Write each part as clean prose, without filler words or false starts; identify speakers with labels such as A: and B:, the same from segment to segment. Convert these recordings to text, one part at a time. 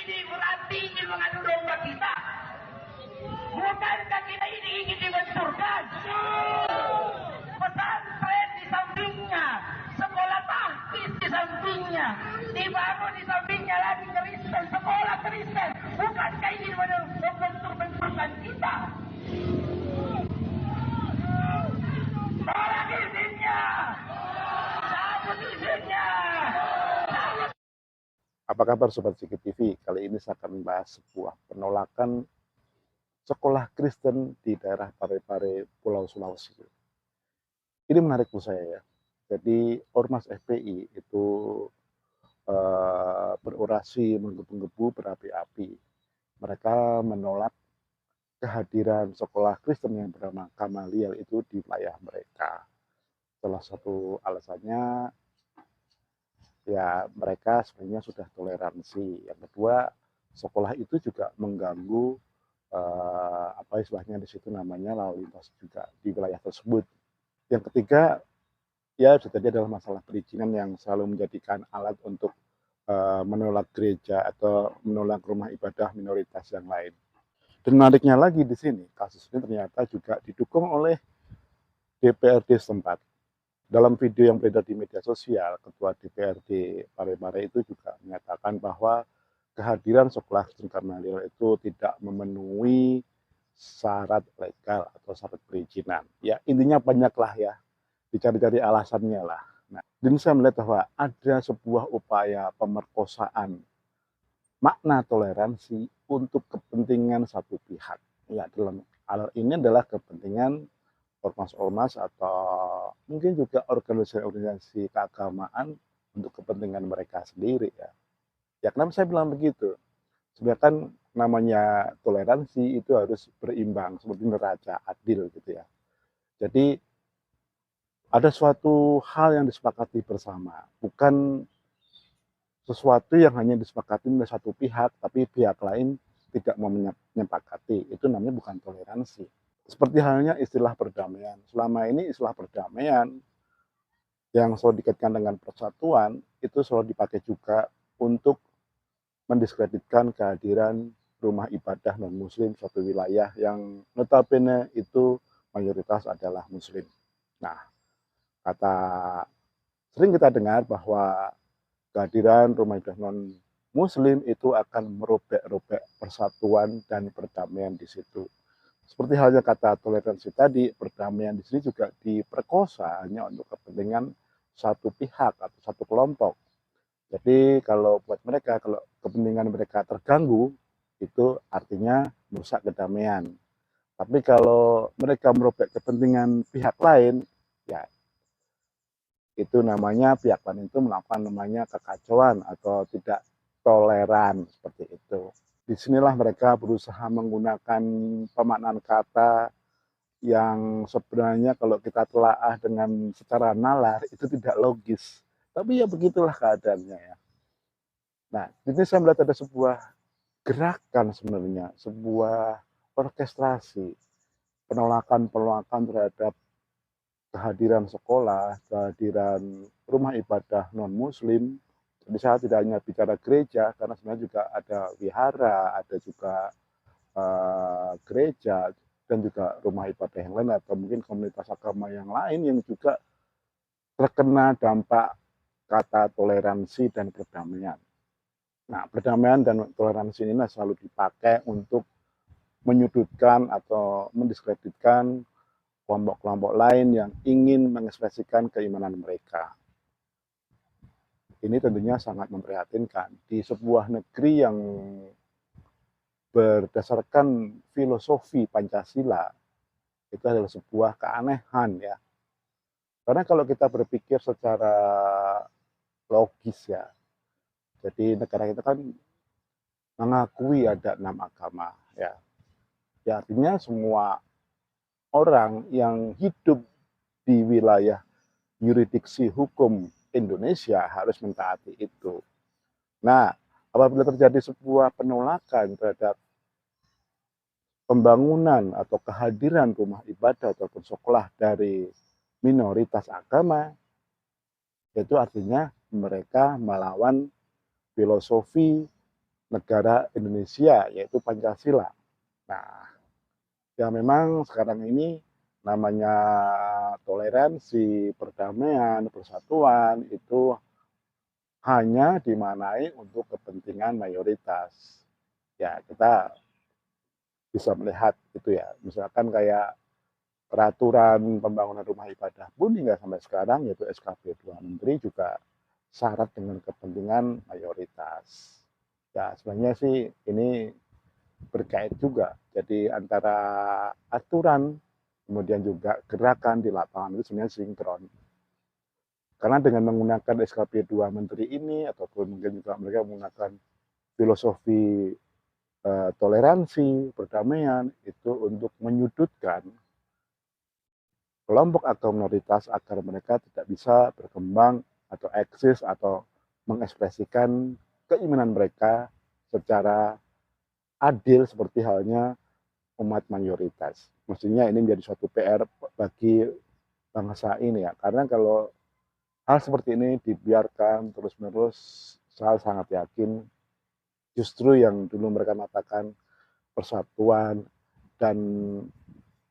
A: ini berarti ingin mengadu domba kita? Bukankah kita ini ingin dibenturkan? Pesantren di sampingnya, sekolah tahfiz di sampingnya, dibangun di sampingnya lagi Kristen, sekolah Kristen. Bukankah ingin membenturkan kita? Tolak izinnya! Cabut izinnya!
B: Apa kabar Sobat Sikit TV? Kali ini saya akan membahas sebuah penolakan sekolah Kristen di daerah Parepare, Pulau Sulawesi. Ini menarik menurut saya ya. Jadi Ormas FPI itu berorasi menggebu-gebu berapi-api. Mereka menolak kehadiran sekolah Kristen yang bernama Gamaliel itu di wilayah mereka. Salah satu alasannya ya mereka sebenarnya sudah toleransi. Yang kedua, sekolah itu juga mengganggu apa istilahnya di situ namanya lalu lintas juga di wilayah tersebut. Yang ketiga, ya itu tadi adalah masalah perizinan yang selalu menjadikan alat untuk menolak gereja atau menolak rumah ibadah minoritas yang lain. Dan menariknya lagi di sini, kasus ini ternyata juga didukung oleh DPRD setempat. Dalam video yang beredar di media sosial, Ketua DPRD Parepare itu juga menyatakan bahwa kehadiran sekolah Kristen Gamaliel itu tidak memenuhi syarat legal atau syarat perizinan. Ya intinya banyaklah ya, dicari-cari alasannya lah. Nah, dan saya melihat bahwa ada sebuah upaya pemerkosaan makna toleransi untuk kepentingan satu pihak. Ya dalam hal ini adalah kepentingan ormas-ormas atau mungkin juga organisasi-organisasi keagamaan untuk kepentingan mereka sendiri ya. Ya kenapa saya bilang begitu? Sebenarnya kan namanya toleransi itu harus berimbang seperti neraca adil gitu ya. Jadi ada suatu hal yang disepakati bersama, bukan sesuatu yang hanya disepakati oleh satu pihak tapi pihak lain tidak mau menyepakati. Itu namanya bukan toleransi. Seperti halnya istilah perdamaian. Selama ini istilah perdamaian yang selalu dikaitkan dengan persatuan itu selalu dipakai juga untuk mendiskreditkan kehadiran rumah ibadah non-muslim suatu wilayah yang notabene itu mayoritas adalah muslim. Nah, kata sering kita dengar bahwa kehadiran rumah ibadah non-muslim itu akan merobek-robek persatuan dan perdamaian di situ. Seperti halnya kata toleransi tadi, perdamaian di sini juga diperkosa hanya untuk kepentingan satu pihak atau satu kelompok. Jadi kalau buat mereka, kalau kepentingan mereka terganggu, itu artinya merusak kedamaian. Tapi kalau mereka merobek kepentingan pihak lain, ya itu namanya pihak lain itu melakukan namanya kekacauan atau tidak toleran seperti itu. Disinilah mereka berusaha menggunakan pemaknaan kata yang sebenarnya kalau kita telaah dengan secara nalar itu tidak logis. Tapi ya begitulah keadaannya ya. Nah, ini saya melihat ada sebuah gerakan sebenarnya, sebuah orkestrasi penolakan-penolakan terhadap kehadiran sekolah, kehadiran rumah ibadah non-muslim. Jadi saya tidak hanya bicara gereja, karena sebenarnya juga ada wihara, ada juga gereja, dan juga rumah ibadah yang lain, atau mungkin komunitas agama yang lain yang juga terkena dampak kata toleransi dan perdamaian. Nah, perdamaian dan toleransi ini selalu dipakai untuk menyudutkan atau mendiskreditkan kelompok-kelompok lain yang ingin mengekspresikan keimanan mereka. Ini tentunya sangat memprihatinkan. Di sebuah negeri yang berdasarkan filosofi Pancasila, itu adalah sebuah keanehan ya. Karena kalau kita berpikir secara logis ya, jadi negara kita kan mengakui ada 6 agama ya. Ya artinya semua orang yang hidup di wilayah yurisdiksi hukum Indonesia harus mentaati itu. Nah, apabila terjadi sebuah penolakan terhadap pembangunan atau kehadiran rumah ibadah ataupun sekolah dari minoritas agama, itu artinya mereka melawan filosofi negara Indonesia, yaitu Pancasila. Nah, ya memang sekarang ini namanya toleransi, perdamaian, persatuan itu hanya dimaknai untuk kepentingan mayoritas. Ya, kita bisa melihat itu ya. Misalkan kayak peraturan pembangunan rumah ibadah pun hingga sampai sekarang yaitu SKP 2 Menteri juga syarat dengan kepentingan mayoritas. Ya, sebenarnya sih ini berkait juga. Jadi antara aturan kemudian juga gerakan di lapangan itu sebenarnya sinkron. Karena dengan menggunakan SKP 2 Menteri ini ataupun mungkin juga mereka menggunakan filosofi toleransi, perdamaian itu untuk menyudutkan kelompok atau minoritas agar mereka tidak bisa berkembang atau eksis atau mengekspresikan keimanan mereka secara adil seperti halnya umat mayoritas. Mestinya ini menjadi suatu PR bagi bangsa ini ya, karena kalau hal seperti ini dibiarkan terus-menerus, saya sangat yakin justru yang dulu mereka mengatakan persatuan dan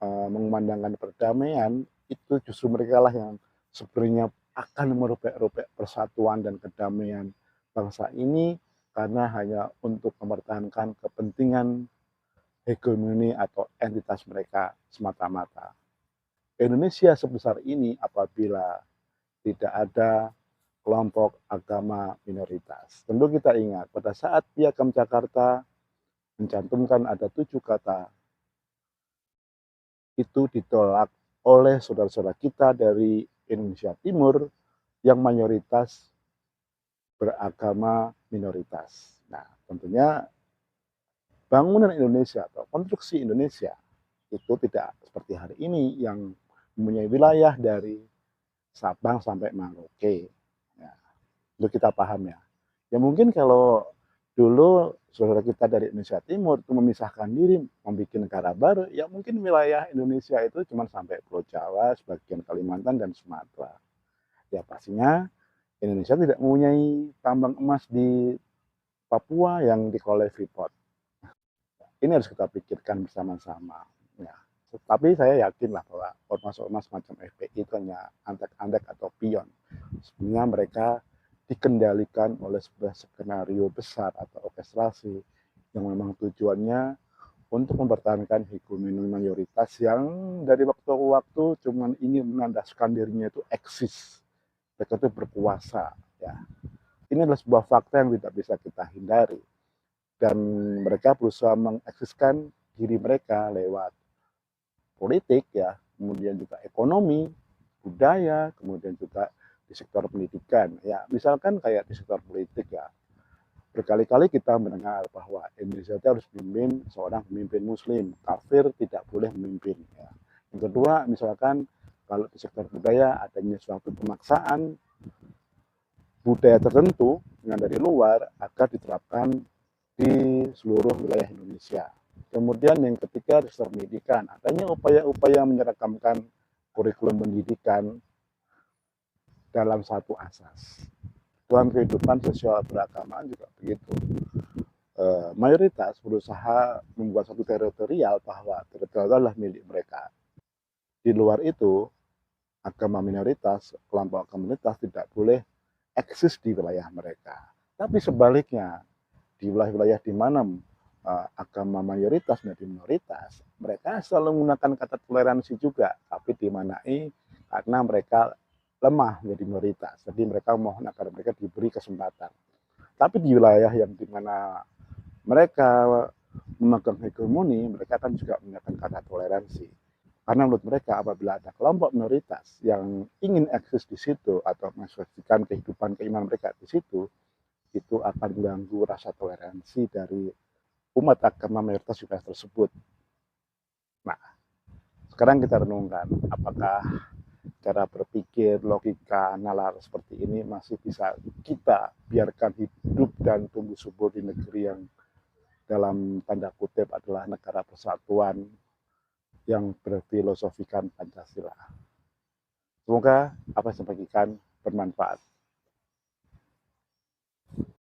B: mengumandangkan perdamaian, itu justru mereka lah yang sebenarnya akan merobek-robek persatuan dan kedamaian bangsa ini karena hanya untuk mempertahankan kepentingan hegemoni atau entitas mereka semata-mata. Indonesia sebesar ini apabila tidak ada kelompok agama minoritas. Tentu kita ingat pada saat Piagam Jakarta mencantumkan ada 7 kata itu ditolak oleh saudara-saudara kita dari Indonesia Timur yang mayoritas beragama minoritas. Nah, tentunya bangunan Indonesia atau konstruksi Indonesia itu tidak seperti hari ini yang mempunyai wilayah dari Sabang sampai Merauke. Ya, itu kita paham ya. Ya mungkin kalau dulu saudara kita dari Indonesia Timur itu memisahkan diri, membuat negara baru, ya mungkin wilayah Indonesia itu cuma sampai Pulau Jawa, sebagian Kalimantan dan Sumatera. Ya pastinya Indonesia tidak mempunyai tambang emas di Papua yang dikelola Freeport. Ini harus kita pikirkan bersama-sama. Ya. Tapi saya yakin lah bahwa ormas-ormas macam FPI itu hanya antek-antek atau pion. Sebenarnya mereka dikendalikan oleh sebuah skenario besar atau orkestrasi yang memang tujuannya untuk mempertahankan hegemoni mayoritas yang dari waktu ke waktu cuma ingin menandaskan dirinya itu eksis. Mereka itu berkuasa. Ya. Ini adalah sebuah fakta yang tidak bisa kita hindari. Dan mereka berusaha mengeksiskan diri mereka lewat politik ya, kemudian juga ekonomi, budaya, kemudian juga di sektor pendidikan. Ya, misalkan kayak di sektor politik ya, berkali-kali kita mendengar bahwa Indonesia harus memimpin seorang pemimpin muslim, kafir tidak boleh memimpin. Ya. Yang kedua, misalkan kalau di sektor budaya adanya suatu pemaksaan budaya tertentu yang dari luar agar diterapkan di seluruh wilayah Indonesia. Kemudian yang ketiga, sektor pendidikan. Adanya upaya-upaya menyeragamkan kurikulum pendidikan dalam satu asas. Dalam kehidupan sosial beragamaan juga begitu. Mayoritas berusaha membuat satu teritorial bahwa teritorial adalah milik mereka. Di luar itu, agama minoritas, kelompok komunitas tidak boleh eksis di wilayah mereka. Tapi sebaliknya, di wilayah-wilayah di mana agama mayoritas menjadi minoritas, mereka selalu menggunakan kata toleransi juga, tapi dimanai karena mereka lemah menjadi minoritas. Jadi mereka mohon agar mereka diberi kesempatan. Tapi di wilayah yang dimana mereka memegang hegemoni, mereka akan juga menggunakan kata toleransi. Karena menurut mereka apabila ada kelompok minoritas yang ingin eksis di situ atau mengekspresikan kehidupan keimanan mereka di situ, itu akan mengganggu rasa toleransi dari umat agama mayoritas juga tersebut. Nah, sekarang kita renungkan apakah cara berpikir, logika, nalar seperti ini masih bisa kita biarkan hidup dan tumbuh subur di negeri yang dalam tanda kutip adalah negara persatuan yang berfilosofikan Pancasila. Semoga apa yang saya bagikan bermanfaat.